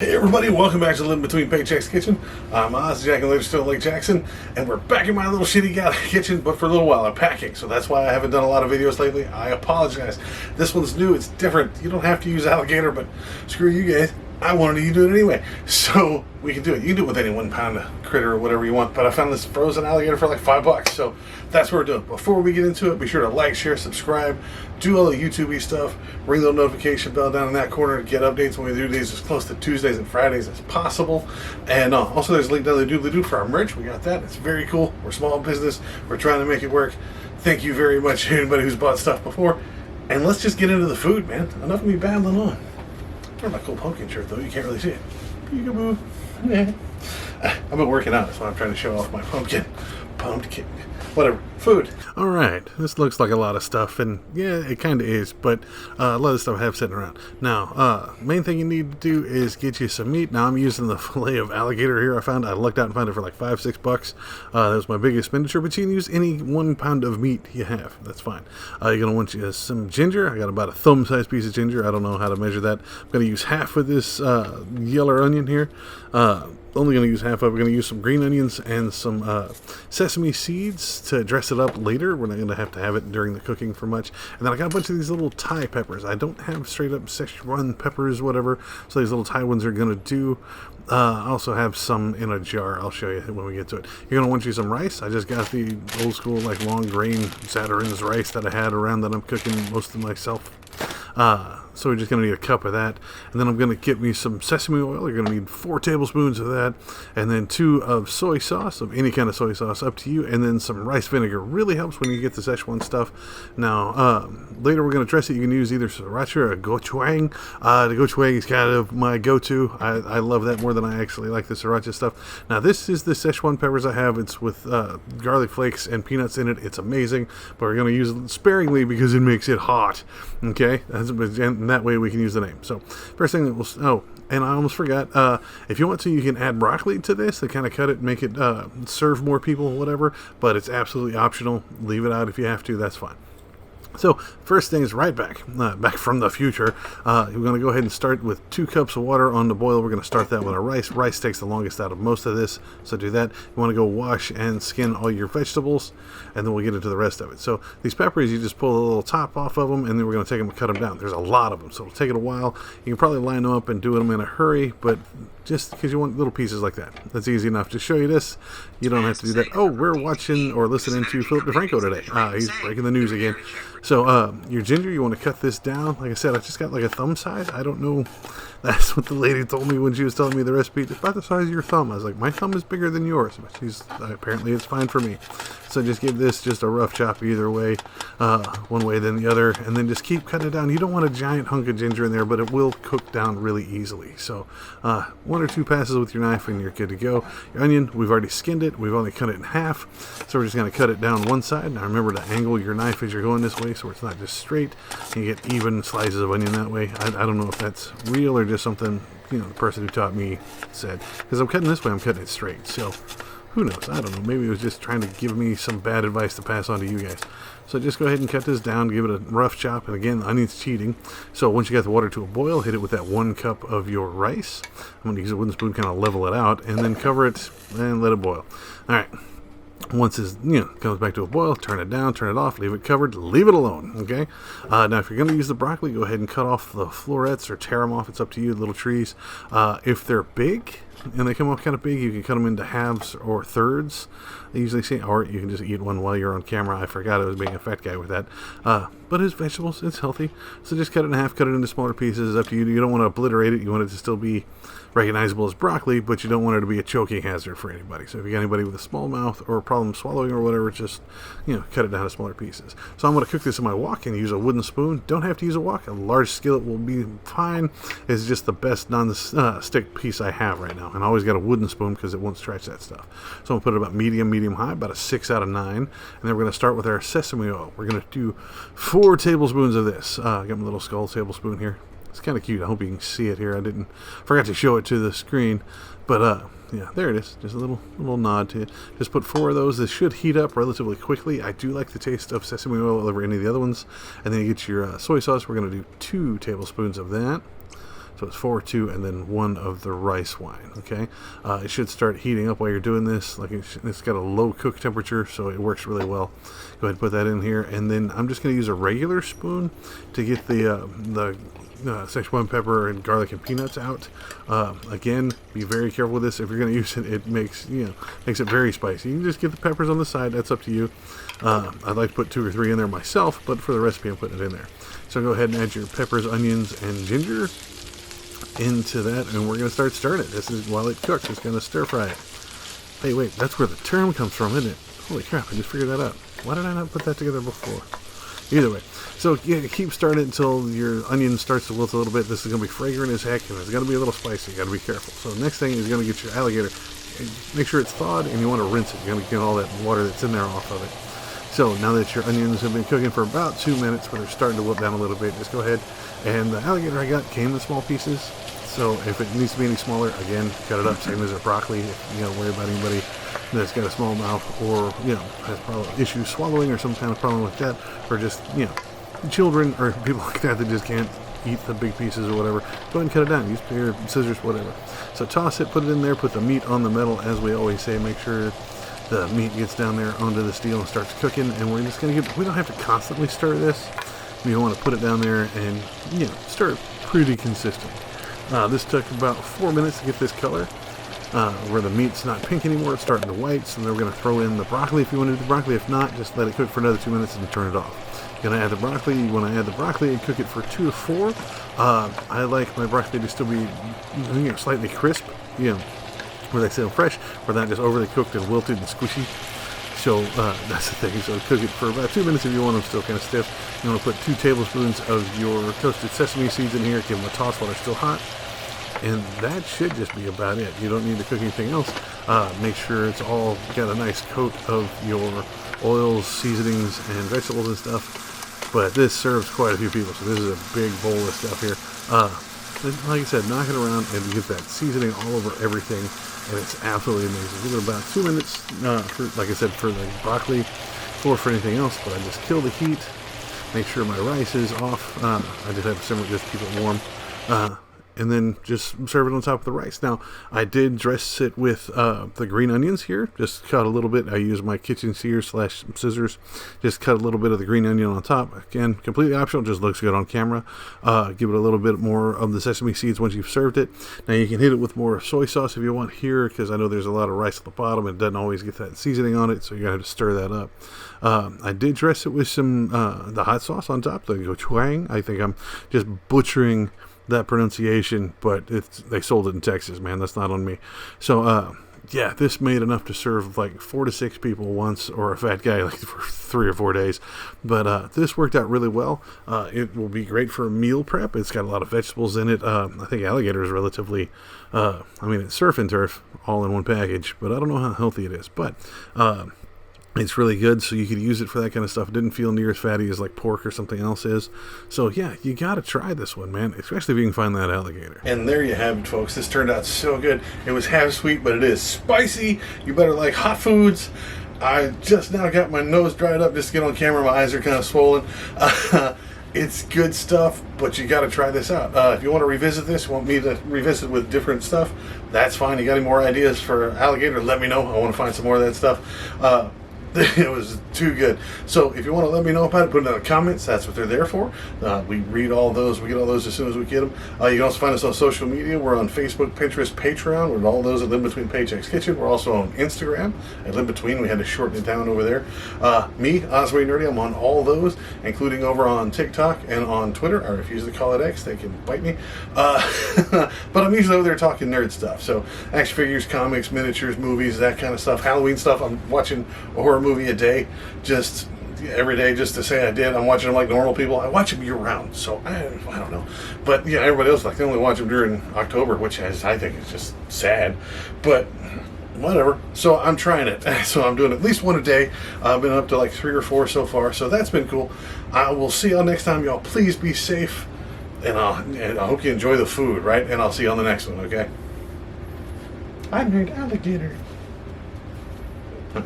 Hey everybody, welcome back to Living Between Paychecks Kitchen. I'm Oz, Jack and later still Lake Jackson, and we're back in my little shitty kitchen, but for a little while I'm packing, so that's why I haven't done a lot of videos lately. I apologize. This one's new, it's different. You don't have to use alligator, but screw you guys. I wanted you to do it anyway, so we can do it. You can do it with any 1 pound critter or whatever you want, but I found this frozen alligator for like $5, so that's what we're doing. Before we get into it, be sure to like, share, subscribe, do all the YouTube-y stuff, ring the notification bell down in that corner to get updates when we do these as close to Tuesdays and Fridays as possible. And also there's a link down the doobly-doo for our merch. We got that. It's very cool. We're a small business. We're trying to make it work. Thank you very much, anybody who's bought stuff before. And let's just get into the food, man. Enough of me babbling on. I my cool pumpkin shirt, though. You can't really see it. Peekaboo. Yeah. I've been working out. That's why I'm trying to show off my pumpkin. Whatever. Food. Alright, this looks like a lot of stuff, and yeah, it kind of is, but a lot of stuff I have sitting around. Now, main thing you need to do is get you some meat. Now, I'm using the fillet of alligator here. I lucked out and found it for like $5-6. That was my big expenditure, but you can use any 1 pound of meat you have. That's fine. You're going to want you some ginger. I got about a thumb-sized piece of ginger. I don't know how to measure that. I'm going to use half of this yellow onion here. Only going to use half of it. We're going to use some green onions and some sesame seeds to dress it up later. We're not going to have it during the cooking for much. And then I got a bunch of these little Thai peppers. I don't have straight up Sichuan peppers, whatever. So these little Thai ones are going to do. I also have some in a jar. I'll show you when we get to it. You're going to want you some rice. I just got the old school like long grain Zatarain's rice that I had around that I'm cooking most of myself. So we're just going to need a cup of that. And then I'm going to get me some sesame oil. You're going to need 4 tablespoons of that. And then 2 of soy sauce, of any kind of soy sauce, up to you. And then some rice vinegar. Really helps when you get the Szechuan stuff. Now, later we're going to dress it. You can use either sriracha or gochujang. The gochujang is kind of my go-to. I love that more than I actually like the sriracha stuff. Now, this is the Szechuan peppers I have. It's with garlic flakes and peanuts in it. It's amazing. But we're going to use it sparingly because it makes it hot. Okay? And that way we can use the name. So first thing that we'll, and I almost forgot, if you want to, you can add broccoli to this to kind of cut it, make it serve more people, whatever, but it's absolutely optional. Leave it out if you have to, that's fine. So, first thing is back from the future. We're going to go ahead and start with 2 cups of water on the boil. We're going to start that with our rice. Rice takes the longest out of most of this, so do that. You want to go wash and skin all your vegetables, and then we'll get into the rest of it. So, these peppers, you just pull the little top off of them, and then we're going to take them and cut them down. There's a lot of them, so it'll take it a while. You can probably line them up and do them in a hurry, but just because you want little pieces like that. That's easy enough. To show you this, you don't have to do that. Oh, we're watching or listening to Philip DeFranco today. He's breaking the news again. So, your ginger, you want to cut this down. Like I said, I just got like a thumb size. I don't know. That's what the lady told me when she was telling me the recipe. It's about the size of your thumb. I was like, my thumb is bigger than yours. But apparently it's fine for me. So just give this just a rough chop either way, one way than the other, and then just keep cutting it down. You don't want a giant hunk of ginger in there, but it will cook down really easily. So 1 or 2 passes with your knife and you're good to go. Your onion, we've already skinned it. We've only cut it in half. So we're just going to cut it down one side. Now remember to angle your knife as you're going this way so it's not just straight. You get even slices of onion that way. I don't know if that's real or just something, the person who taught me said. Because I'm cutting this way, I'm cutting it straight. So who knows? I don't know. Maybe it was just trying to give me some bad advice to pass on to you guys. So just go ahead and cut this down, give it a rough chop, and again, the onion's cheating. So once you got the water to a boil, hit it with that 1 cup of your rice. I'm going to use a wooden spoon, kind of level it out, and then cover it and let it boil. All right. Once it comes back to a boil, turn it down, turn it off, leave it covered, leave it alone, okay? Now, if you're going to use the broccoli, go ahead and cut off the florets or tear them off. It's up to you, little trees. If they're big and they come off kind of big, you can cut them into halves or thirds. I usually say, or you can just eat one while you're on camera. I forgot I was being a fat guy with that. But it's vegetables, it's healthy. So just cut it in half, cut it into smaller pieces. It's up to you. You don't want to obliterate it. You want it to still be recognizable as broccoli, but you don't want it to be a choking hazard for anybody. So if you got anybody with a small mouth or a problem swallowing or whatever, just cut it down to smaller pieces. So I'm going to cook this in my wok and use a wooden spoon. Don't have to use a wok. A large skillet will be fine. It's just the best non-stick piece I have right now. And I always got a wooden spoon because it won't stretch that stuff. So I'm going to put it about medium high, about a 6 out of 9. And then we're going to start with our sesame oil. We're going to do 4 tablespoons of this. I got my little skull tablespoon here. It's kind of cute. I hope you can see it here. Forgot to show it to the screen, but yeah, there it is. Just a little nod to it. Just put 4 of those. This should heat up relatively quickly. I do like the taste of sesame oil over any of the other ones. And then you get your soy sauce. We're going to do 2 tablespoons of that. So it's 4, 2, and then 1 of the rice wine. Okay, it should start heating up while you're doing this. Like it's got a low cook temperature, so it works really well. Go ahead and put that in here, and then I'm just going to use a regular spoon to get the Sichuan pepper and garlic and peanuts out. Again, be very careful with this. If you're going to use it, it makes it very spicy. You can just get the peppers on the side. That's up to you. I'd like to put 2 or 3 in there myself, but for the recipe, I'm putting it in there. So go ahead and add your peppers, onions, and ginger into that, and we're going to start stirring it. This is while it cooks. It's going to stir fry it. Hey, wait, that's where the term comes from, isn't it? Holy crap! I just figured that out. Why did I not put that together before? Either way, so yeah, keep stirring it until your onion starts to wilt a little bit. This is going to be fragrant as heck, and it's going to be a little spicy. You got to be careful. So the next thing is going to get your alligator. Make sure it's thawed, and you want to rinse it. You're going to get all that water that's in there off of it. So now that your onions have been cooking for about 2 minutes, where they're starting to wilt down a little bit, just go ahead. And the alligator I got came in small pieces. So if it needs to be any smaller, again, cut it up. Same as a broccoli. If you don't worry about anybody that's got a small mouth, or has probably issues swallowing or some kind of problem like that, or just children or people like that just can't eat the big pieces or whatever, go ahead and cut it down. Use your scissors, whatever. So toss it, put it in there, put the meat on the metal, as we always say. Make sure the meat gets down there onto the steel and starts cooking. And we're just gonna we don't have to constantly stir this. We want to put it down there and stir it pretty consistent. This took about 4 minutes to get this color, where the meat's not pink anymore, it's starting to white. So then we're going to throw in the broccoli if you want to do the broccoli. If not, just let it cook for another 2 minutes and turn it off. You're going to add the broccoli. You want to add the broccoli and cook it for 2 to 4. I like my broccoli to still be slightly crisp, where they still fresh, where not just overly cooked and wilted and squishy. So that's the thing. So cook it for about 2 minutes if you want them still kind of stiff. You want to put 2 tablespoons of your toasted sesame seeds in here. Give them a toss while they're still hot. And that should just be about it. You don't need to cook anything else. Make sure it's all got a nice coat of your oils, seasonings, and vegetables and stuff. But this serves quite a few people, so this is a big bowl of stuff here. Like I said, knock it around and get that seasoning all over everything, and it's absolutely amazing. Give it about 2 minutes, like I said, for the broccoli, or for anything else. But I just kill the heat, make sure my rice is off. I just have to simmer it just to keep it warm. And then just serve it on top of the rice. Now, I did dress it with the green onions here. Just cut a little bit. I use my kitchen shears/scissors. Just cut a little bit of the green onion on top. Again, completely optional. Just looks good on camera. Give it a little bit more of the sesame seeds once you've served it. Now, you can hit it with more soy sauce if you want here, because I know there's a lot of rice at the bottom. It doesn't always get that seasoning on it, so you're going to have to stir that up. I did dress it with some the hot sauce on top, the gochujang. I think I'm just butchering that pronunciation, but they sold it in Texas, man. That's not on me. So yeah, this made enough to serve like 4 to 6 people once, or a fat guy like for 3 or 4 days. But this worked out really well. It will be great for meal prep. It's got a lot of vegetables in it. I think alligator is relatively it's surf and turf all in one package, but I don't know how healthy it is. But it's really good, so you could use it for that kind of stuff. It didn't feel near as fatty as like pork or something else is. So yeah, you gotta try this one, man, especially if you can find that alligator. And there you have it, folks. This turned out so good. It was half sweet, but it is spicy. You better like hot foods. I just now got my nose dried up just to get on camera. My eyes are kind of swollen. It's good stuff, but you got to try this out. If you want to revisit this, want me to revisit with different stuff, that's fine. You got any more ideas for alligator, let me know. I want to find some more of that stuff. It was too good. So if you want to let me know about it, put it in the comments. That's what they're there for. We read all those. We get all those as soon as we get them. You can also find us on social media. We're on Facebook, Pinterest, Patreon. We're all those at Live Between Paychecks Kitchen. We're also on Instagram at Live Between. We had to shorten it down over there. Me, Osway Nerdy, I'm on all those, including over on TikTok and on Twitter. I refuse to call it X. They can bite me. But I'm usually over there talking nerd stuff. So action figures, comics, miniatures, movies, that kind of stuff. Halloween stuff. I'm watching a horror movie a day, just every day, just to say I did. I'm watching them like normal people. I watch them year round, so I don't know. But yeah, everybody else, like, they only watch them during October, which I think is just sad. But whatever. So I'm trying it. So I'm doing at least one a day. I've been up to like 3 or 4 so far, so that's been cool. I will see y'all next time, y'all. Please be safe, and I hope you enjoy the food, right? And I'll see you on the next one, okay? I'm Nerd Alligator.